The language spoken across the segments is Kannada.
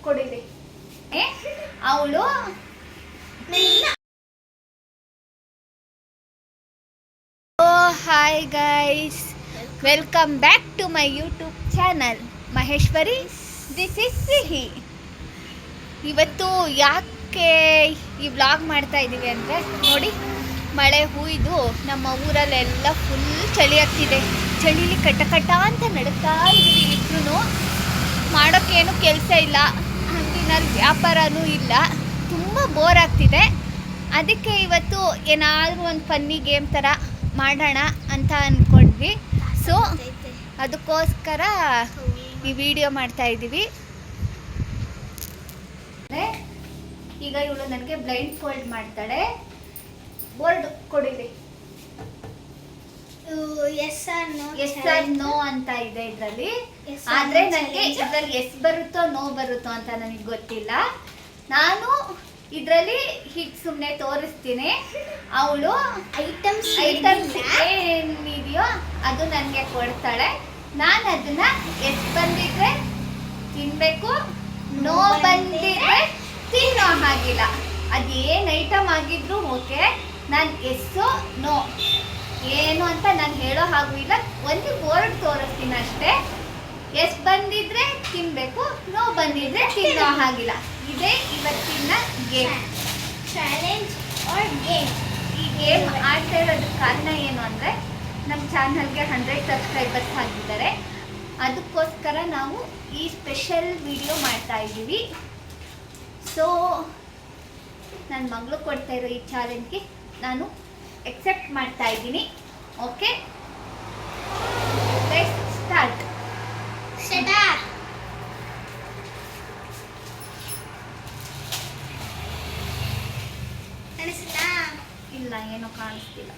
ಕೊಡಿಲಿ ಅವಳು hi guys, welcome back to my YouTube channel Maheshwari. This is Sihi. ಇವತ್ತು ಯಾಕೆ ಈ ವ್ಲಾಗ್ ಮಾಡ್ತಾ ಇದ್ದೀವಿ ಅಂದರೆ ನೋಡಿ, ಮಳೆ ಹುಯ್ದು ನಮ್ಮ ಊರಲ್ಲೆಲ್ಲ ಫುಲ್ ಚಳಿ ಆಗ್ತಿದೆ. ಚಳಿಲಿ ಕಟ್ಟ ಅಂತ ನಡುತ್ತಾ ಇದ್ದೀವಿ. ಇಬ್ರು ಮಾಡೋಕ್ಕೇನು ಕೆಲಸ ಇಲ್ಲ, ಅಂಗಡಿನಲ್ಲಿ ವ್ಯಾಪಾರನೂ ಇಲ್ಲ, ತುಂಬ ಬೋರ್ ಆಗ್ತಿದೆ. ಅದಕ್ಕೆ ಇವತ್ತು ಏನಾದರೂ ಒಂದು ಫನ್ನಿ ಗೇಮ್ ಥರ ಮಾಡೋಣ ಅಂತ ಅಂದ್ಕೊಂಡ್ವಿ. ಸೊ ಅದಕ್ಕೋಸ್ಕರ ಈ ವಿಡಿಯೋ ಮಾಡ್ತಾ ಇದ್ದೀವಿ. ಈಗ ಇವಳು ನನಗೆ ಬ್ಲೈಂಡ್ ಫೋಲ್ಡ್ ಮಾಡ್ತಾಳೆ. ಬೋರ್ಡ್ ಕೊಡಿಲಿ. ಎಸ್ ಆರ್ ನೋ ಅಂತ ಇದೆ ಇದರಲ್ಲಿ. ಆದ್ರೆ ನನಗೆ ಇದರಲ್ಲಿ ಎಸ್ ಬರುತ್ತೋ ನೋ ಬರುತ್ತೋ ಅಂತ ನನಗೆ ಗೊತ್ತಿಲ್ಲ. ನಾನು ಇದರಲ್ಲಿ ಹೀಗೆ ಸುಮ್ಮನೆ ತೋರಿಸ್ತೀನಿ. ಅವಳು ಐಟಮ್ಸ್ ಏನಿದೆಯೋ ಅದು ನನಗೆ ಕೊಡ್ತಾಳೆ. ನಾನು ಅದನ್ನ ಎಸ್ ಬಂದಿದ್ರೆ ತಿನ್ಬೇಕು, ನೋ ಬಂದಿದ್ರೆ ತಿನ್ನೋ ಹಾಗಿಲ್ಲ. ಅದೇನು ಐಟಮ್ ಆಗಿದ್ರು ಓಕೆ, ನಾನು ಎಸ್ಸು ನೋ ಏನು ಅಂತ ನಾನು ಹೇಳೋ ಹಾಗೂ ಇಲ್ಲ. ಒಂದು ಬೋರ್ಡ್ ತೋರಿಸ್ತೀನಿ ಅಷ್ಟೇ. ಎಸ್ ಬಂದಿದ್ರೆ ತಿನ್ಬೇಕು, ನೋ ಬಂದಿದ್ರೆ ತಿನ್ನೋ ಹಾಗಿಲ್ಲ. ಇದೇ ಇವತ್ತಿನ ಗೇಮ್, ಚಾಲೆಂಜ್ ಆರ್ ಗೇಮ್. ಈ ಗೇಮ್ ಆಡ್ತಾ ಇರೋದಕ್ಕೆ ಕಾರಣ ಏನು ಅಂದರೆ, ನಮ್ಮ ಚಾನಲ್ಗೆ 100 ಸಬ್ಸ್ಕ್ರೈಬರ್ಸ್ ಆಗಿದ್ದಾರೆ. ಅದಕ್ಕೋಸ್ಕರ ನಾವು ಈ ಸ್ಪೆಷಲ್ ವಿಡಿಯೋ ಮಾಡ್ತಾ ಇದ್ದೀವಿ. ಸೊ ನನ್ನ ಮಗಳು ಕೊಡ್ತಾ ಇರೋ ಈ ಚಾಲೆಂಜ್ಗೆ ನಾನು ಎಕ್ಸೆಪ್ಟ್ ಮಾಡ್ತಾ ಇದ್ದೀನಿ. Okay, let's start. ಇಲ್ಲ, ಏನೋ ಕಾಣಿಸ್ತಿಲ್ಲ.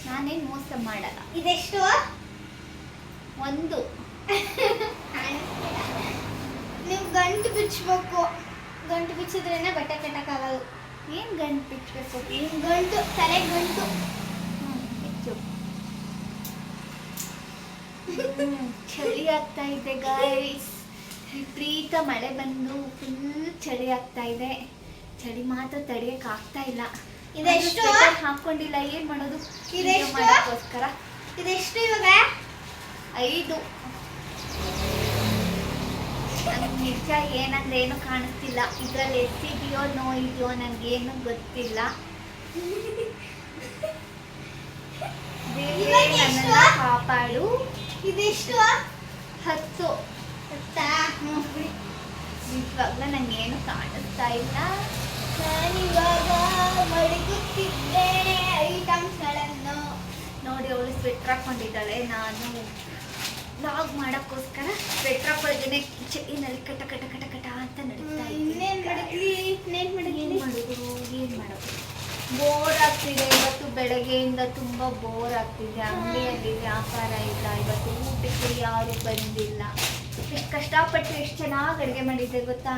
ನಾನೇನು ಮೋಸ ಮಾಡಲ್ಲ. ಇದೆಷ್ಟು? ಒಂದು. ನೀವು ಗಂಟು ಬಿಚ್ಚಬೇಕು. ಗಂಟು ಬಿಚ್ಚಿದ್ರೇನೆ ಬಟ್ಟೆ ಕಟ್ಟಕ್ಕಾಗಲ್ಲ. ಏನು ಗಂಟು ಬಿಚ್ಚಬೇಕು? ಗಂಟು, ತಲೆ ಗಂಟು. ಬಿಚ್ಚು. ಚಳಿ ಆಗ್ತಾ ಇದೆ ಗೈಸ್. ವಿಪರೀತ ಮಳೆ ಬಂದು ಫುಲ್ ಚಳಿ ಆಗ್ತಾ ಇದೆ. ಚಳಿ ಮಾತ್ರ ತಡೆಯಕ್ಕೆ ಆಗ್ತಾ ಇಲ್ಲ. ಇದೆಷ್ಟು? ಹಾಕೊಂಡಿಲ್ಲ, ಏನ್ ಮಾಡೋದು ಇದೆಷ್ಟು ಮಾಡೋಕ್ಕೋಸ್ಕರ. ಇದೆಷ್ಟು ಇವಾಗ? 5. ನಿಜ ಏನಂದ್ರೆ ಏನು ಕಾಣಿಸ್ತಿಲ್ಲ. ಇದ್ರಲ್ಲಿ ಎಷ್ಟಿದೆಯೋ ನೋ ಇದೆಯೋ ನನಗೇನು ಗೊತ್ತಿಲ್ಲ. ನನ್ನೆಲ್ಲ ಕಾಪಾಡು. ಇದೆಷ್ಟು? 10. ಇವಾಗ ನಂಗೇನು ಕಾಣಿಸ್ತಾ ಇಲ್ಲ. ನಾನಿವಾಗ ಮಡಗುತ್ತಿದ್ದೇನೆ ಐಟಮ್ಸ್ಗಳನ್ನು. ನೋಡಿ, ಅವಳು ಸ್ವೆಟ್ರ್ ಹಾಕೊಂಡಿದ್ದಾಳೆ. ನಾನು ಲಾಗ್ ಮಾಡೋಕ್ಕೋಸ್ಕರ ಸ್ವೆಟ್ರ್ ಹಾಕೊಳ್ಳೋದನ್ನೇ ಚಳಿನಲ್ಲಿ ಕಟ ಕಟ ಕಟ ಕಟ ಅಂತ ನಡೀತಾ ಇದ್ದೀನಿ. ಏನು ಮಾಡೋದು? ಬೋರ್ ಆಗ್ತಿದೆ. ಇವತ್ತು ಬೆಳಗ್ಗೆಯಿಂದ ತುಂಬ ಬೋರ್ ಆಗ್ತಿದೆ. ಅಂಗಡಿಯಲ್ಲಿ ವ್ಯಾಪಾರ ಇಲ್ಲ. ಇವತ್ತು ಊಟಕ್ಕೆ ಯಾರು ಬಂದಿಲ್ಲ. ಎಷ್ಟು ಕಷ್ಟಪಟ್ಟು ಎಷ್ಟು ಚೆನ್ನಾಗಿ ಅಡುಗೆ ಮಾಡಿದ್ದೆ ಗೊತ್ತಾ.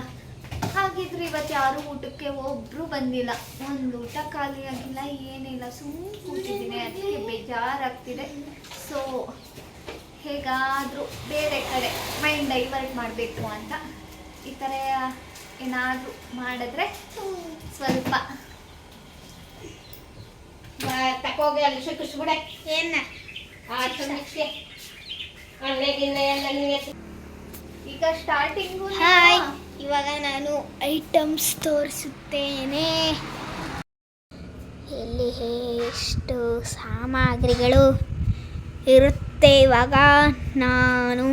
ಹಾಗಿದ್ರೆ ಇವತ್ತು ಯಾರು ಊಟಕ್ಕೆ ಒಬ್ರು ಬಂದಿಲ್ಲ. ಒಂದು ಊಟ ಖಾಲಿ ಆಗಿಲ್ಲ, ಏನಿಲ್ಲ. ಸುಮ್ಮನೆ ಕೂತಿದ್ದೀನಿ. ಅದಕ್ಕೆ ಬೇಜಾರಾಗ್ತಿದೆ. ಸೊ ಹೇಗಾದರೂ ಬೇರೆ ಕಡೆ ಮೈಂಡ್ ಡೈವರ್ಟ್ ಮಾಡಬೇಕು ಅಂತ ಈ ಥರ ಏನಾದರೂ ಮಾಡಿದ್ರೆ ಸ್ವಲ್ಪ ತಕೋಗಿ ಅಲ್ಲಿ ಸಿಕ್ಕಿಸ್ಬಿಡ. ಏನ ಈಗ ಸ್ಟಾರ್ಟಿಂಗು. ಹಾಯ್, ಇವಾಗ ನಾನು ಐಟಮ್ಸ್ ತೋರಿಸುತ್ತೇನೆ. ಎಲ್ಲಿ ಎಷ್ಟು ಸಾಮಗ್ರಿಗಳು ಇರುತ್ತೆ ಇವಾಗ ನಾನು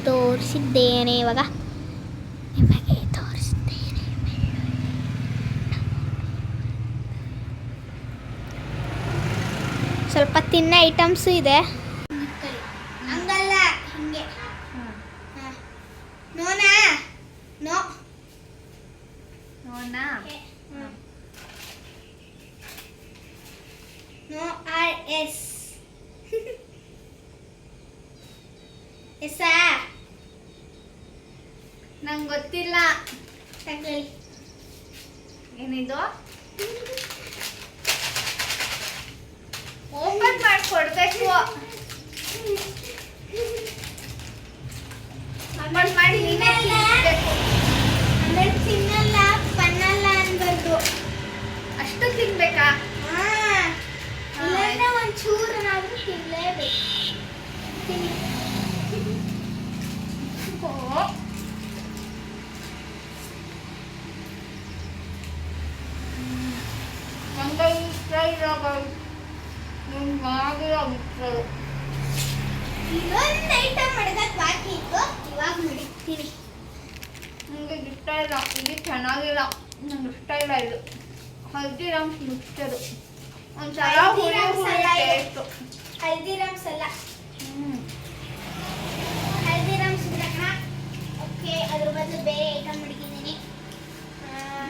ತೋರಿಸಿದ್ದೇನೆ. ಇವಾಗ ನಿಮಗೆ ತೋರಿಸುತ್ತೇನೆ. ಸ್ವಲ್ಪ ತಿನ್ನ ಐಟಮ್ಸು ಇದೆ. ಹಂಗಲ್ಲ, ಹಿಂಗೆ. ನೋನಾ? ನೋ ನೋನಾ? No or yes. ಎಸ್ಸಾ? ನಂಗೆ ಗೊತ್ತಿಲ್ಲ. ತಗೊಳ್ಳಿ. ಏನಿದು? ಓಪನ್ ಮಾಡಿ ಕೊಡ್ಬೇಕು. ಒಂಚೂರನಾದ್ರೂ ತಿನ್ಲೇಬೇಕು. ತಿನ್ನಿ. ನಂಗೆ ಇಷ್ಟ ಇಲ್ಲ ನಿಮ್ಗೆ ಮಾಡಿರೋ ಮಿಕ್ಸರು. ಇನ್ನೊಂದು ಐಟಮ್ ಮಡಗಕ್ಕೆ ಬಾಕಿ ಇತ್ತು, ಇವಾಗ ಮಡಿಗ್ತೀನಿ. ನನಗೆ ಇಷ್ಟ ಇಲ್ಲ, ಇದು ಚೆನ್ನಾಗಿಲ್ಲ, ನಂಗೆ ಇಷ್ಟ ಇಲ್ಲ ಇದು. ಹಲ್ದಿರಾಮ್ಸ್ ಮಿಕ್ಸರು ಒಂಥರ ಹುಳಿ ಹುಳಿ ಟೇಸ್ಟು. ಹಲ್ದಿರಾಮ್ಸ್ ಅಲ್ಲ, ಹಲ್ದಿರಾಮ್ಸ್ ಬಿಡೋಣ. ಓಕೆ, ಅದ್ರ ಬದಲು ಬೇರೆ ಐಟಮ್ ಮಡಗಿದ್ದೀನಿ.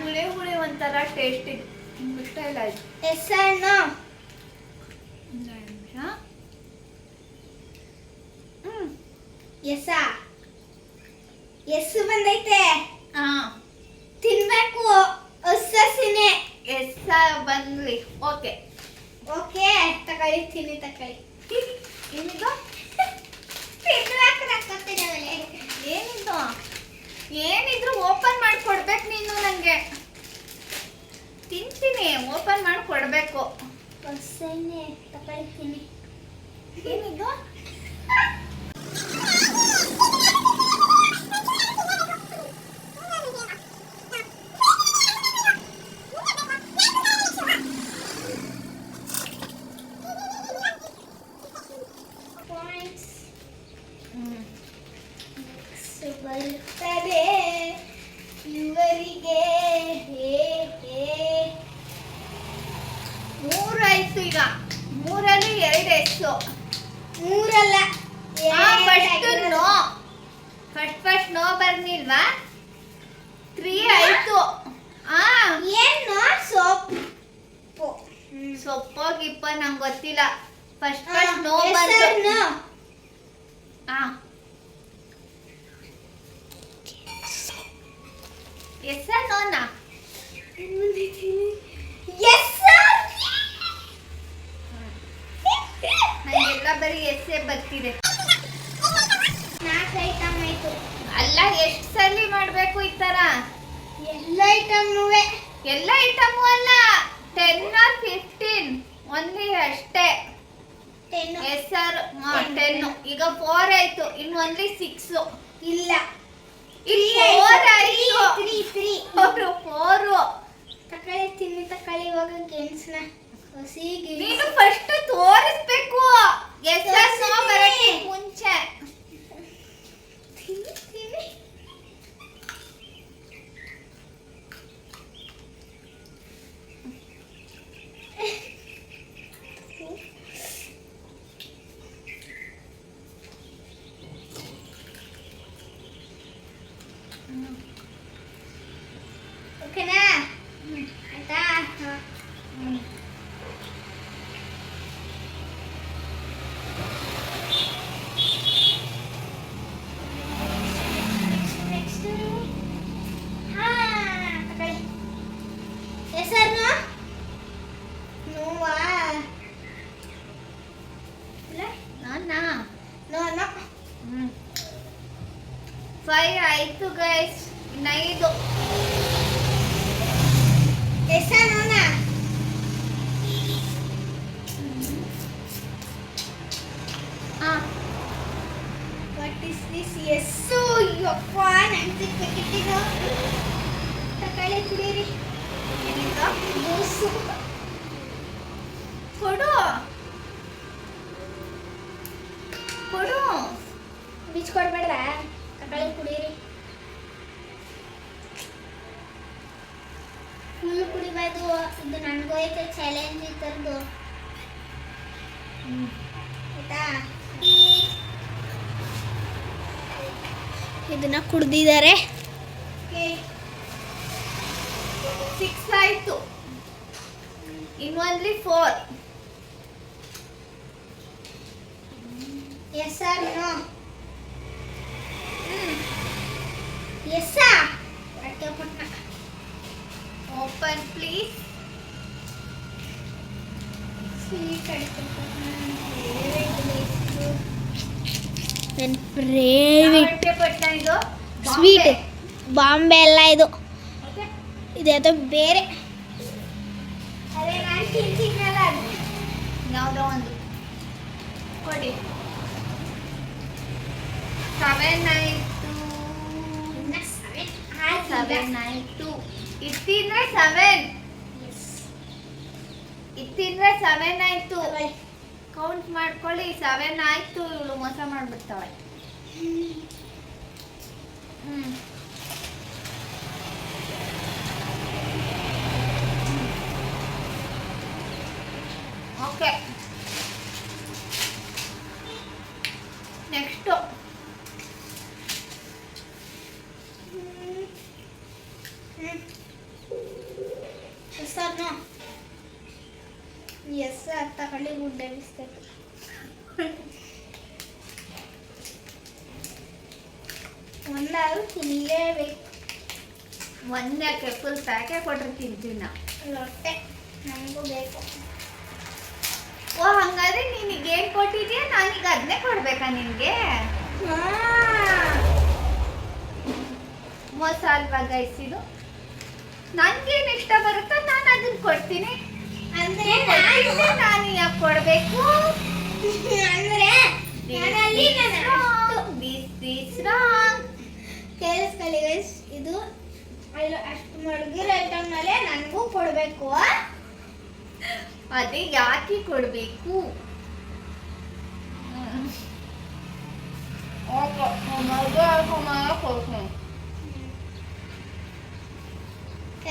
ಹುಳಿ ಹುಳಿ ಒಂಥರ ಟೇಸ್ಟ್ ಇದು, ನಂಗೆ ಇಷ್ಟ ಇಲ್ಲ ಇದು. Yes or no? Yes yes ಬಂದೈತೆ. ತಿನ್ಬೇಕು. ಹಸಿನೆ. ಎಸ್ ಬಂದ್ಲಿ. ಓಕೆ ಓಕೆ, ತಗೊಳ್ಳಿ, ತಿನ್ನಿ, ತಗೊಳ್ಳಿ. ಏನಿದು? ಏನಿದು? ಏನಿದ್ರು ಓಪನ್ ಮಾಡಿ ಕೊಡ್ಬೇಕು ನೀನು ನನಗೆ. ತಿಂತೀನಿ, ಓಪನ್ ಮಾಡಿ ಕೊಡ್ಬೇಕು. ಹಸಿನೆ, ತಗೊಳ್ಳಿ, ತಿನ್ನಿ. ಏನಿದು? ಬರುತ್ತದೆ ಇವರಿಗೆ. ಮೂರಾಯ್ತು ಈಗ. ಮೂರಲ್ಲಿ 2 ಎಸ್ಸು. ಮೂರಲ್ಲ, ಫಸ್ಟ್ ನೋ ಬರ್ನಿಲ್ವಾ? 3 ಆಯ್ತು. ಏನು ಸೊಪ್ಪು? ಸೊಪ್ಪೋ ಗಿಪ್ಪ ನಂಗೆ ಗೊತ್ತಿಲ್ಲ. ಫಸ್ಟ್ ನೋ ಬಂತು. ಎಸ್ ನೋನಾ? ನಂಗೆಲ್ಲ ಬರೀ ಎಸ್ಸೇ ಬರ್ತಿದೆ. 4 ಐಟಮ್ ಆಯ್ತು. ಅಲ್ಲ, ಎಷ್ಟು ಸಲ ಮಾಡಬೇಕು ಈ ಥರ? ಎಲ್ಲ ಐಟಮ್ನೂ. ಎಲ್ಲ ಐಟಮು ಅಲ್ಲ, 10 or 15 ಒಂದೇ ಅಷ್ಟೇ. 10. Yes sir 10. ಈಗ 4 ಆಯ್ತು, ಇನ್ನು ಒಂದ್ಲಿ 6. ಇಲ್ಲ, ಇಲ್ಲಿ 4 ಆಯ್ತು. 4. ತಕೊಳ್ಳಿ, ತಿನ್ನಿ, ತಕೊಳ್ಳಿ. ಇವಾಗ ಗೆಣಸನ ಹಸಿ ನೀನು ಫಸ್ಟ್ ತೋರಿಸ್ಬೇಕು. ಎಸ್ ಸರ್ ನೋ ಬರಕ್ಕೆ ಮುಂಚೆ. ತಿನ್ನಿ, ತಿನ್ನಿ. ಓಕೆನಾ? ಆಯ್ತಾ? ನೆಕ್ಸ್ಟ್ ತಗೊಳ್ಳಿ. ಹೆಸರು ನೋವಾ? ನಾನಾ? No no. 5 ಆಯ್ತು ಗೈಸ್, ಇನ್ನು 5. ಹೆಸರೋನಾ? What is this? ಎಸ್ಸು. ಯಪ್ಪ, ನಂಗೆ ಸಿಕ್ಕಿಟ್ಟಿದ್ದು. ತಕೊಳ್ಳಿ, ಕುಡೀರಿ. ಏನಿದು? ಜ್ಯೂಸು. ಕೊಡು ಕೊಡು. ಬಿಚ್ಕೊಡ್ಬೇಡ್ರ? ತಕೊಳ್ಳಿ, ಕುಡೀರಿ. ಫುಲ್ ಕುಡಿಬಾರ್ದು. ಇದು ನನಗೂ ಐತೆ ಚಾಲೆಂಜ್ ಈ ಥರದ್ದು. ಆಯ್ತಾ? ಇದನ್ನ ಕುಡ್ದಿದ್ದಾರೆ. 6 ಆಯ್ತು, ಇನ್ನು ಒಂದ್ಲಿ 4. Yes or no? ಎಸ್. ಹೊಟ್ಟೆ ಪುಟ್ಟ. Open please. ಸ್ವೀಟ್ ಇದು ಸ್ವೀಟ್ ಬಾಂಬೆ ಎಲ್ಲ ಇದು. ಓಕೆ, ಇದ್ಯಾವುದೋ ಬೇರೆ. ಅದೇ ನಾನು ತಿಂತಿದ್ನಲ್ಲ ಅದು. ಯಾವುದೋ ಒಂದು ಕೊಡಿ. 7 ಆಯ್ತು. ಇನ್ನ 7 7 ಆಯ್ತು. ಇತ್ತಿಂದ್ರೆ 7. ಇತ್ತಿಂದ್ರೆ 7 ಆಯ್ತು. ಕೌಂಟ್ ಮಾಡ್ಕೊಳ್ಳಿ. 7 ಆಯ್ತು. ಇವಳು ಮೋಸ ಮಾಡ್ಬಿಡ್ತಾಳೆ. ಓಕೆ, ನೆಕ್ಸ್ಟ್ ಸರ್ ಎಸ್ ತಗೊಳ್ಳಿ ಗುಡ್ಡೆ ಬಿಸ್ಕೆಟ್. ಒಂದಾದ್ರೂ ತಿನ್ನಲೇಬೇಕು. ಒಂದಕ್ಕೆ ಫುಲ್ ಪ್ಯಾಕೆ ಕೊಟ್ರೆ ತಿಂತೀನಿ ನಾ. ಹೊಟ್ಟೆ ನಮಗೂ ಬೇಕು. ಓ, ಹಂಗಾದ್ರೆ ನೀನೀಗ ಏನ್ ಕೊಟ್ಟಿದ್ಯಾ, ನಾನೀಗ ಅದನ್ನೇ ಕೊಡ್ಬೇಕಾ ನಿನ್ಗೆ? ಮೋಸ ಅಲ್ವಾ ಗೈಸ್ ಇದು? ನನ್ಗೇನ್ ಇಷ್ಟ ಬರುತ್ತೋ ನಾನು ಅದನ್ನ ಕೊಡ್ತೀನಿ. ಅಂದ್ರೆ ನಾನು ಯಾಕೆ ಕೊಡ್ಬೇಕು? ಅಂದ್ರೆ ನಾನಲ್ಲಿ This is wrong. ಕೇಳಿಸ್ಕೊಳ್ಳಿ ಗೈಸ್, ಇದು ಅಷ್ಟು ಮಡಗಿರೋ ಐಟಮ್ ಮೇಲೆ ನನಗೂ ಕೊಡಬೇಕು. ಅದೇ ಯಾಕೆ ಕೊಡ್ಬೇಕು?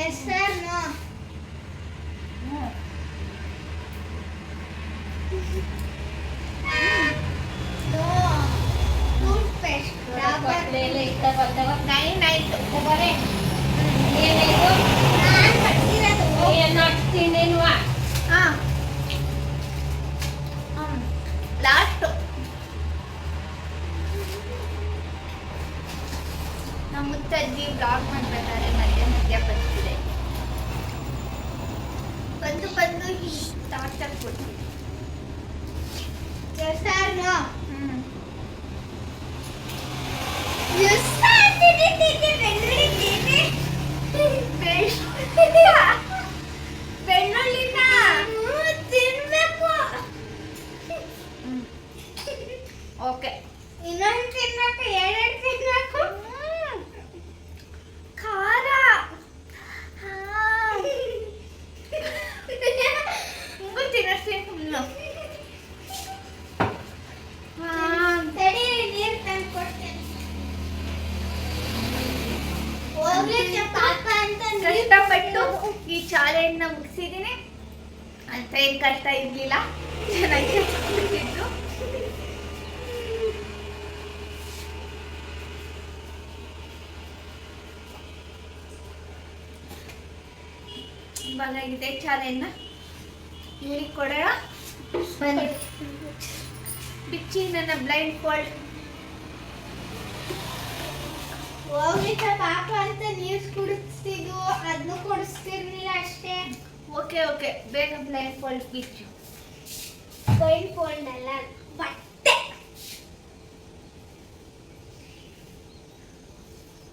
Yes sir no. Toothpaste Dabur 9 ಆಯ್ತು. ನಾನು ಕಟ್ಸಿರೋದು. ಲಾಸ್ಟ್ ನಮ್ಮ ಮುತ್ತಜ್ಜಿ ಬ್ಲಾಗ್ ಮಾಡ್ಬೇಕಾದ್ರೆ ಮಧ್ಯ ಬರ್ತಿದೆ. ಬಂದು ಟಾರ್ಚರ್ ಕೊಡ್ತೀವಿ. Yes sir no. ಬೆಳ್ಳುಳ್ಳಿನ ತಿನ್ಬೇಕು. ಓಕೆ, ಇನ್ನೊಂದು ತಿನ್ಬೇಕು, 2 ತಿನ್ಬೇಕು. ಖಾರ ತಿನ್ನಿಸ್ತೀನಿ. ತಡಿ, ನೀರು ತಂದು ಕೊಡ್ತೇನೆ. ಹೋಗ್ಲಿಕ್ಕೆ ಪಾಪ ಅಂತ ಕಷ್ಟಪಟ್ಟು ಈ ಚಾಲೆಂಜ್ ನ ಮುಗಿಸಿದೀನಿ ಅಂತ ಏನ್ ಕಷ್ಟ ಇರ್ಲಿಲ್ಲ. ಚೆನ್ನಾಗಿ ಬಿಟ್ಟಿದ್ರು. ಇವಾಗ ಇದೇ ಚಾಲೆಂಜ್ ನ ಇವಳಿಗೆ ಕೊಡೋಣ. ಬನ್ನಿ, ಬಿಚ್ಚಿ ನನ್ನ ಬ್ಲೈಂಡ್ ಫೋಲ್ಡ್. ಹೋಗ್ಲಿಕ್ಕೆ ಪಾಪ ಅಂತ ನೀರು ಕುಡಿಸ್ತಿದ್ವು, ಅದನ್ನು ಕುಡಿಸ್ತಿರ್ಲಿಲ್ಲ ಅಷ್ಟೇ. ಓಕೆ, ಬೇಗ ಬ್ಲೈಂಡ್ ಫೋಲ್ಡ್ ಬಿಚ್ಚು. ಬೈಂಡ್ ಫೋಲ್ಡ್ ಅಲ್ಲ, ಬಟ್ಟೆ.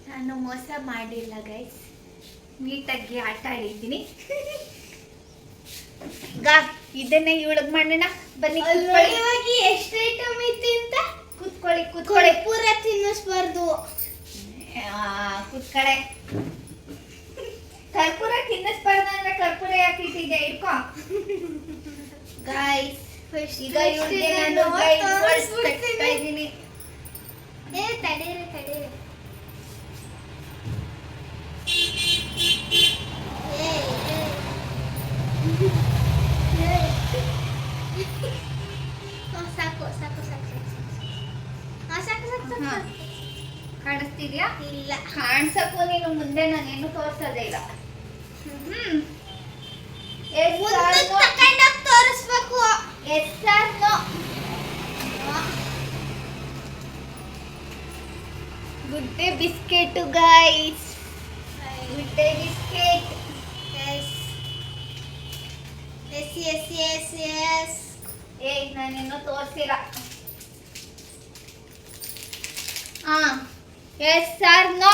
ನಾನು ಮೋಸ ಮಾಡಿಲ್ಲ ಗೈಸ್, ನೀಟಾಗಿ ಆಟ ಆಡಿದ್ದೀನಿ. ಈಗ ಇದನ್ನೇ ಇವಳಗ್ ಮಾಡೋಣ. ಬನ್ನಿ ಕೂತ್ಕೊಳ್ಳಿ. ಇವಾಗ ಎಷ್ಟು ಐಟಮ್ ಐತಿ ಅಂತ ಕೂತ್ಕೊಳ್ಳಿ. ಪೂರ ತಿನ್ನಿಸ್ಬಾರ್ದು. ಕೂತ್ಕಡೆ. ಕರ್ಪೂರ ತಿನ್ನಿಸ್ಬಾರ್ದು ಅಂದ್ರೆ ಕರ್ಪೂರ ಯಾಕೆ ಇಟ್ಟಿದ್ಯಾ? ಇಟ್ಕೋ ಗೈಸ್. ಈಗ ಇವ್ರಿಗೆ ನಾನು ಕಟ್ತಾ ಇದ್ದೀನಿ. ತಡೀರಿ. ಸಾಕು. ಕಾಣಿಸ್ತಿದ್ಯಾ? ಇಲ್ಲ, ಕಾಣಿಸಕ್ಕೂ ನೀನು ಮುಂದೆ ನಾನೇನು ತೋರ್ಸೋದೇ ಇಲ್ಲ. ತಕೊಂಡೋಗಿ ತೋರಿಸ್ಬೇಕು. Good Day biscuit guys, Good Day biscuit. Yes. ನಾನಿನ್ನೂ ತೋರಿಸಿಲ್ಲ. Yes or no?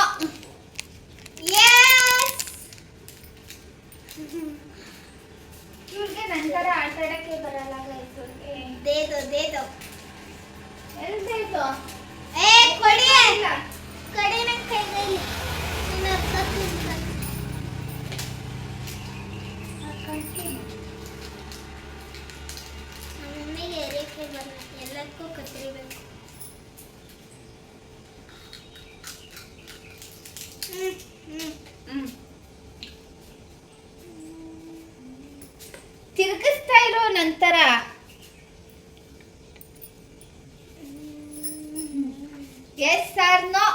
ಎಸ್. ಇವ್ರಿಗೆ ನನ್ನ ಥರ ಆಟ ಆಡಕ್ಕೆ ಬರಲ್ಲ ಗೈಸ್. ದೇದೋ ತೋರ್ಸು. ಏ ಕೊಡಿ ಇಲ್ಲ. ಕಡೆ ನನ್ನ ಕೈಯಲ್ಲಿ ನೀನು ನಮ್ಮಮ್ಮಿಗೆ ಎರೆಕೆ ಬರಲ್ಲ, ಎಲ್ಲದಕ್ಕೂ ಕತ್ತರಿಬೇಕು. ಹ್ಮ್. ತಿರ್ಗಿಸ್ತಾ ಇರೋ ನಂತರ ಎಸ್ ಆರ್ ನೋ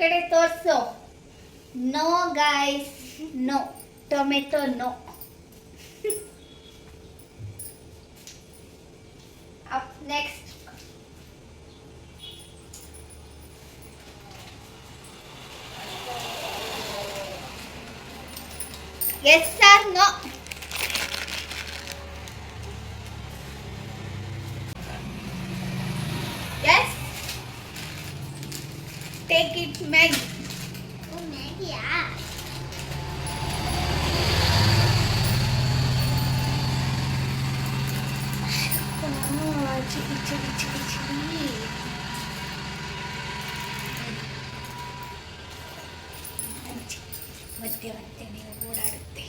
ಕಡೆ ತೋರ್ಸು. No guys, no. Tomato no. Up next. Yes or no. Yes. Take it Maggi. Oh ಮ್ಯಾಗಿಯಾ? Chilli chilli chilli chilli. ಮತ್ತೆ ಮತ್ತೆ ನೀವು ಓಡಾಡುತ್ತೆ.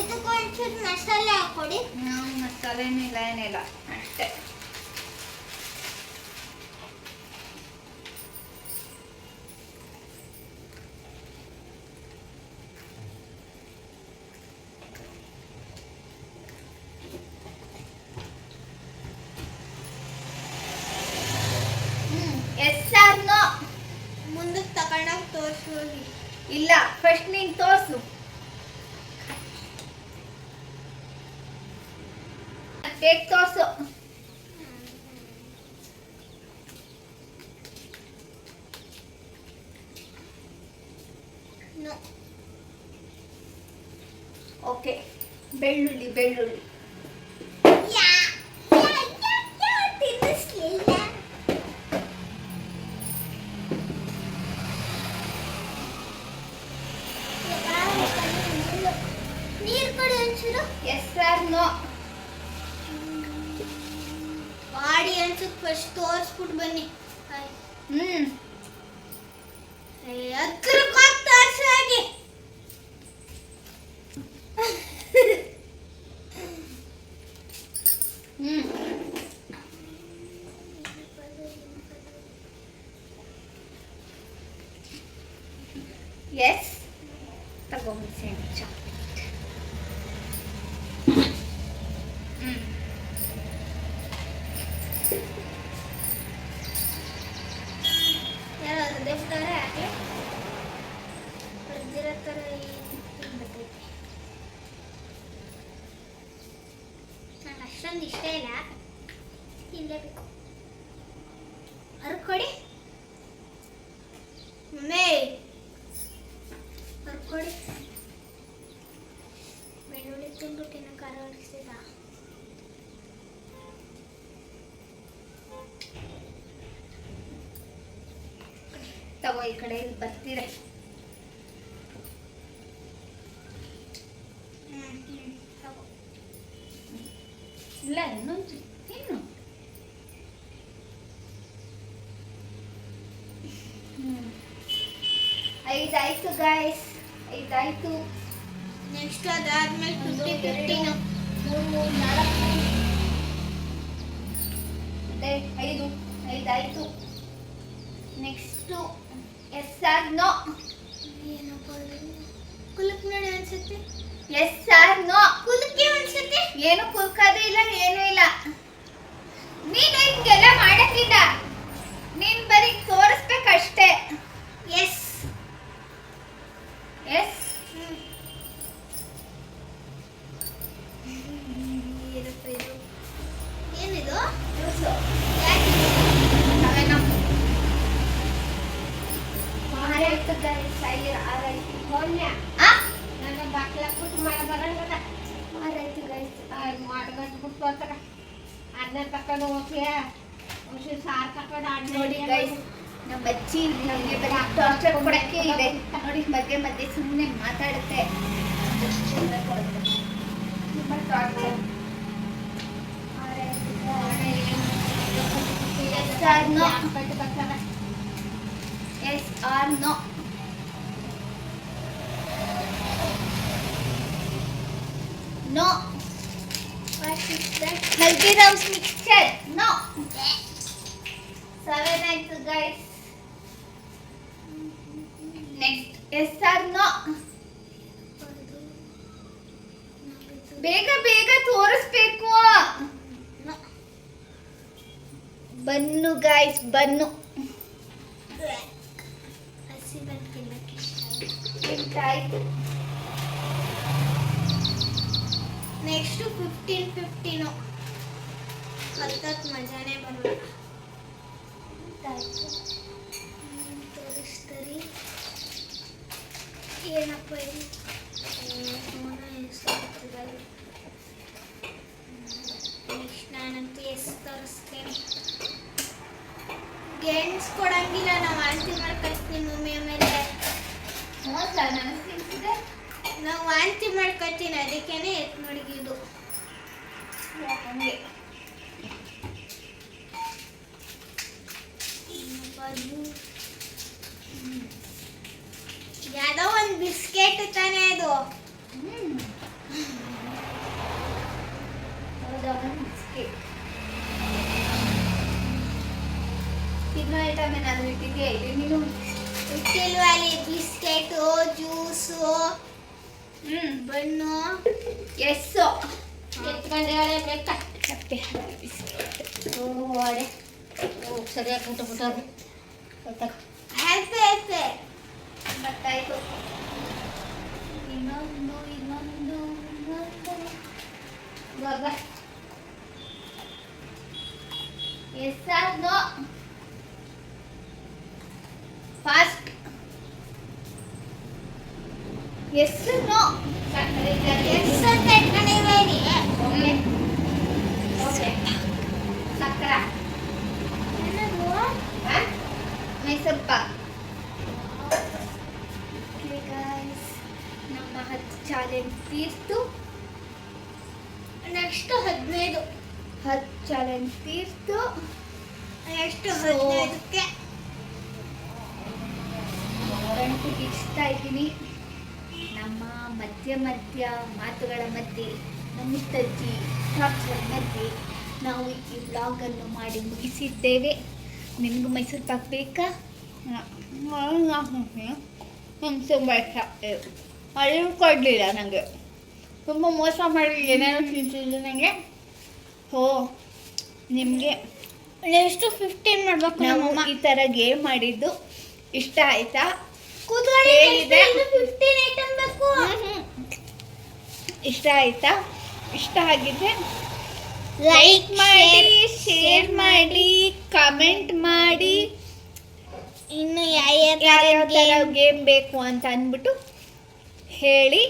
ಇದಕ್ಕೆ ಒಂಚೂರು ಮಸಾಲೆ ಹಾಕೊಡಿ. ಮಸಾಲೆನೂ ಇಲ್ಲ ಏನಿಲ್ಲ, ಅಷ್ಟೇ. Yes or no. ಮುಂದಕ್ಕೆ ತಗೊಂಡೋಗಿ ತೋರಿಸೋಗಿ. ಇಲ್ಲ, ಫಸ್ಟ್ ನೀನು ತೋರಿಸು. ಟೇಕ್ ತೋರಿಸು. ನೋ. ಓಕೆ. ಬೆಳ್ಳುಳ್ಳಿ ಬೆಳ್ಳುಳ್ಳಿ. ಯಾ ತಿನ್ನಿಸ್ಲಿಲ್ಲ. ನೀರು ಕೊಡಿ ಒಂಚೂರು. Yes or no. ಬಾಡಿ ಅನ್ಸುತ್ತೆ, ಫಸ್ಟ್ ತೋರಿಸ್ಬಿಟ್ಟು ಬನ್ನಿ. ಹ್ಮ್. ಹತ್ರಕ್ಕೆ ತೋರಿಸಾಗಿ. ಹ್ಮ್. ಎಸ್. ತಗೊಂಡು ಚ. ಹ್ಮ್. ಯಾರು ಅದೇ ಬಿಟ್ಟವ್ರೆ ಯಾಕೆ ಬರ್ದಿರೋ ಥರ ಬರ್ತೈತೆ. ನಂಗೆ ಅಷ್ಟೊಂದು ಇಷ್ಟ ಇಲ್ಲ, ತಿನ್ನಲೇಬೇಕು. ಹರ್ಕೊಡಿ ಮಮ್ಮಿ, ಹರ್ಕೊಡಿ. ಬೆಳ್ಳುಳ್ಳಿ ತಿಂದ್ಬಿಟ್ಟು ಇನ್ನೂ ಖಾರ ಹೊಡಿಸ್ತಿದ್ದ. ತಗೋ, ಈ ಕಡೆ ಇಲ್ಲಿ ಬರ್ತೀರ. ತಗೋ. ಇಲ್ಲ, ಇನ್ನೊಂದು ಇನ್ನು. ಐದಾಯ್ತು ಗಾಯ್ಸ್, ಐದಾಯ್ತು. ನೆಕ್ಸ್ಟ್ ಅದಾದ್ಮೇಲೆ 50-50 ಮೂರು ನಾಲ್ಕು ಮತ್ತೆ ಐದಾಯ್ತು. Next yes or no. ಏನಪ್ಪ ಕುಲಕ್ ನೋಡಿ ಅನ್ಸುತ್ತೆ. Yes or no. ಕುಲಕ್ಕೆ ಅನ್ಸುತ್ತೆ. ಏನು ಕುಲ್ಕೋದು ಇಲ್ಲ, ಏನೂ ಇಲ್ಲ. ನೀನು ಹಿಂಗೆಲ್ಲ ಮಾಡಕ್ಕಿಲ್ಲ, ನೀನು ಬರೀ ತೋರಿಸ್ಬೇಕಷ್ಟೇ. Yes yes. ಏನಿದು? ಜ್ಯೂಸು. ಯಾಕೆ? ಆರಾಯ್ತು guys, ಆರಾಯ್ತು. ಆ? ಆರಾಯ್ತು guys. ನೋಡಿ guys, ನಮ್ಮ ಅಜ್ಜಿ ನಮಗೆ ಬರೀ ಟಾರ್ಚರ್ ಕೊಡಕ್ಕೆ ಇದೆ ನೋಡಿ. ಮಧ್ಯೆ ಮಧ್ಯೆ ಸುಮ್ಮನೆ ಮಾತಾಡುತ್ತೆ. Torture. Yes or no, yes or no. No. Haldiram's mixture. No. 7 ಆಯ್ತು guys. Next yes or no. ಬೇಗ ಬೇಗ ತೋರಿಸ್ಬೇಕು. Bun guys, bun. ಆಯ್ತು. ನೆಕ್ಸ್ಟ್ 15 ಹತ್ತತ್ತು ಮಜಾನೇ ಬರೋಲ್ಲ. ತೋರಿಸ್ತಾರೆ ಏನಪ್ಪ ಇದು. ನೆಕ್ಸ್ಟ್ ನಾನಂತೂ ಎಷ್ಟು ತೋರಿಸ್ತೇನೆ. ಗೆಣ್ಸ್ ಕೊಡಂಗಿಲ್ಲ, ನಾವು ವಾಂತಿ ಮಾಡ್ಕೊಳ್ತೀವಿ ಮಮ್ಮಿ. ಆಮೇಲೆ ನನಗೆ ತಿನ್ಸಿದೆ. ನಾವು ವಾಂತಿ ಮಾಡ್ಕೊಳ್ತೀನಿ, ಅದಕ್ಕೇನೆ ಎತ್ ಮಡಗಿದ್ದು. ಹಂಗೆ ಯಾವುದೋ ಒಂದು ಬಿಸ್ಕೆಟ್ ತಾನೇ ಅದು. ಬಿಸ್ಕೆಟ್ ತಿನ್ನೋ ಐಟಮ್ ಏನಾದ್ರು ಇಟ್ಟಿದೆಯಾ ಇಲ್ಲಿ ನೀನು? ಇಟ್ಟಿಲ್ವಾ ಅಲ್ಲಿ ಬಿಸ್ಕೆಟು, ಜ್ಯೂಸು, ಬನ್ನು. ಎಸ್ಸು ಎತ್ಕೊಂಡೆ ಬೇಕಾ ಚಪ್ಪೆ ಬಿಸ್ಕೆಟ್. ವಡೆ ಸರಿಯಾಗಿ ಬಿಟ್ಟರು. ಹೆಲ್ಪೆ ಗೊತ್ತಾಯ್ತು. ಇನ್ನೊಂದು ಇವಾಗ yes or no. Fast. Yes no. ಎಷ್ಟು ಅಂತ ಇಟ್ಕೊಂಡಿದ್ದೀವಿ. ಸಕ್ಕರ. ಮೈಸೂರು ಪಾಕ್. ನಮ್ಮ 10 ಚಾಲೆಂಜ್ ತೀರ್ತು. ನೆಕ್ಸ್ಟ್ 15. 10 ಚಾಲೆಂಜ್ ತೀರ್ತು. ನೆಕ್ಸ್ಟ್ 15ಕ್ಕೆ ಗಂಟು ಬಿಡಿಸ್ತಾ ಇದ್ದೀನಿ. ನಮ್ಮ ಮಧ್ಯ ಮಾತುಗಳ ಮಧ್ಯೆ, ನಮಿತಜ್ಜಿ ಟಾರ್ಚರ್ ಮಧ್ಯೆ ನಾವು ಈ ವ್ಲಾಗನ್ನು ಮಾಡಿ ಮುಗಿಸಿದ್ದೇವೆ. ನಿಮಗೂ ಮೈಸೂರು ಪಾಕ್ ಬೇಕಾ? ತುಂಬ ಇಷ್ಟ. ಅರಿವು ಕೊಡಲಿಲ್ಲ ನನಗೆ. ತುಂಬ ಮೋಸ ಮಾಡಿ ಏನೇನೋ ತಿಂತಿದ್ದು ನನಗೆ. ನಿಮಗೆ ನೆಕ್ಸ್ಟ್ 15 ಮಾಡ್ಬೇಕು. ನಾವು ನಮ್ಮಮ್ಮ ಈ ಥರ ಗೇಮ್ ಮಾಡಿದ್ದು ಇಷ್ಟ ಆಯ್ತಾ? ಕೂತ್ಕೊಳ್ಳಿ. ಹೇಳಿದೆ. 15 ಐಟಮ್ ಬೇಕು. ಇಷ್ಟ ಆಯ್ತಾ? ಇಷ್ಟ ಆಗಿದ್ರೆ ಲೈಕ್ ಮಾಡಿ, ಶೇರ್ ಮಾಡಿ, ಕಮೆಂಟ್ ಮಾಡಿ. ಇನ್ನು ಯಾವ್ಯಾವ ಥರ ಗೇಮ್ ಬೇಕು ಅಂತ ಅಂದ್ಬಿಟ್ಟು ಹೇಳಿ.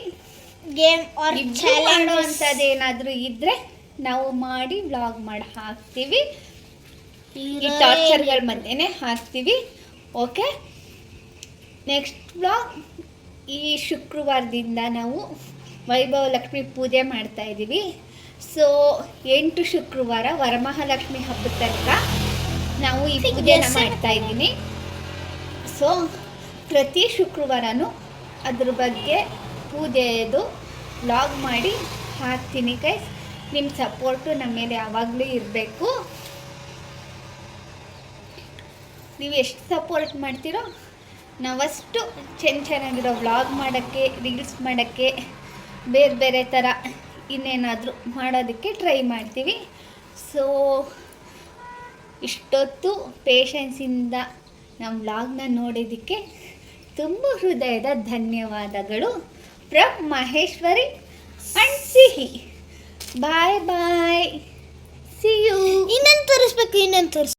ಗೇಮ್ ಆರ್ ಇಬ್ರು ಮಾಡುವಂಥದ್ದು ಏನಾದರೂ ಇದ್ರೆ ನಾವು ಮಾಡಿ ವ್ಲಾಗ್ ಮಾಡಿ ಹಾಕ್ತೀವಿ. ಈ ಟಾರ್ಚರ್ಗಳ ಮಧ್ಯೆನೇ ಹಾಕ್ತೀವಿ. ಓಕೆ, ನೆಕ್ಸ್ಟ್ ವ್ಲಾಗ್ ಈ ಶುಕ್ರವಾರದಿಂದ ನಾವು ವೈಭವ ಲಕ್ಷ್ಮಿ ಪೂಜೆ ಮಾಡ್ತಾ ಇದ್ದೀವಿ. ಸೊ 8 ಶುಕ್ರವಾರ ವರಮಹಾಲಕ್ಷ್ಮಿ ಹಬ್ಬದ ತನಕ ನಾವು ಈ ಪೂಜೆನ ಮಾಡ್ತಾ ಇದ್ದೀನಿ. ಸೊ ಪ್ರತಿ ಶುಕ್ರವಾರನೂ ಅದ್ರ ಬಗ್ಗೆ ಪೂಜೆದು ವ್ಲಾಗ್ ಮಾಡಿ ಹಾಕ್ತೀನಿ ಗೈಸ್. ನಿಮ್ಮ ಸಪೋರ್ಟು ನಮ್ಮ ಮೇಲೆ ಯಾವಾಗಲೂ ಇರಬೇಕು. ನೀವು ಎಷ್ಟು ಸಪೋರ್ಟ್ ಮಾಡ್ತೀರೋ ನಾವಷ್ಟು ಚೆನ್ನಾಗಿರೋ ವ್ಲಾಗ್ ಮಾಡೋಕ್ಕೆ, ರೀಲ್ಸ್ ಮಾಡೋಕ್ಕೆ, ಬೇರೆ ಬೇರೆ ಥರ ಇನ್ನೇನಾದರೂ ಮಾಡೋದಕ್ಕೆ ಟ್ರೈ ಮಾಡ್ತೀವಿ. ಸೊ ಇಷ್ಟೊತ್ತು ಪೇಷನ್ಸಿಂದ ನಮ್ಮ ವ್ಲಾಗ್ನ ನೋಡಿದ್ದಕ್ಕೆ ತುಂಬ ಹೃದಯದ ಧನ್ಯವಾದಗಳು. From Maheshwari and Sihi. Bye bye. See you. ಇನ್ನೊಂದು ತೋರಿಸ್ಬೇಕು.